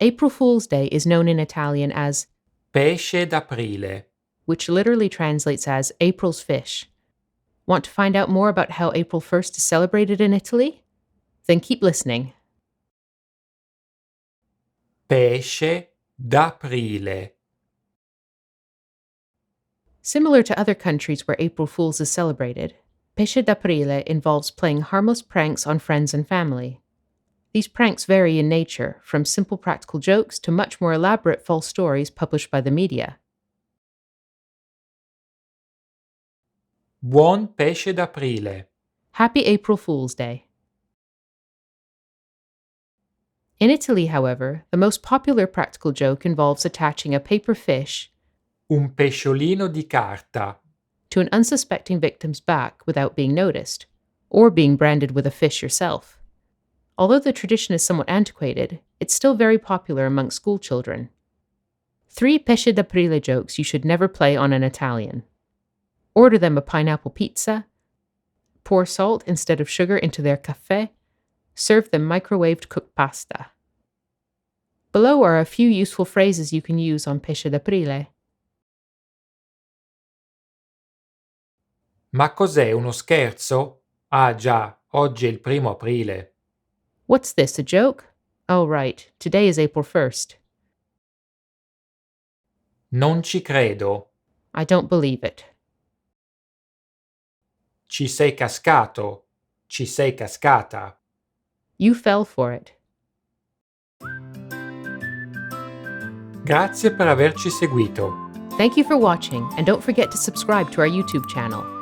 April Fool's Day is known in Italian as Pesce d'aprile. which literally translates as April's fish. Want to find out more about how April 1st is celebrated in Italy? Then keep listening. Pesce d'aprile. Similar to other countries where April Fool's is celebrated, Pesce d'Aprile involves playing harmless pranks on friends and family. These pranks vary in nature, from simple practical jokes to much more elaborate false stories published by the media. Buon pesce d'aprile. Happy April Fool's Day. In Italy, however, the most popular practical joke involves attaching a paper fish Un pesciolino di carta. to an unsuspecting victim's back without being noticed, or being branded with a fish yourself. Although the tradition is somewhat antiquated, it's still very popular among school children. 3 Pesce d'Aprile jokes you should never play on an Italian. Order them a pineapple pizza, pour salt instead of sugar into their caffè, serve them microwaved cooked pasta. Below are a few useful phrases you can use on Pesce d'Aprile. Ma cos'è, uno scherzo? Ah già, oggi è il 1 aprile. What's this, a joke? Oh, right, today is April 1st. Non ci credo. I don't believe it. Ci sei cascato. Ci sei cascata. You fell for it. Grazie per averci seguito. Thank you for watching, and don't forget to subscribe to our YouTube channel.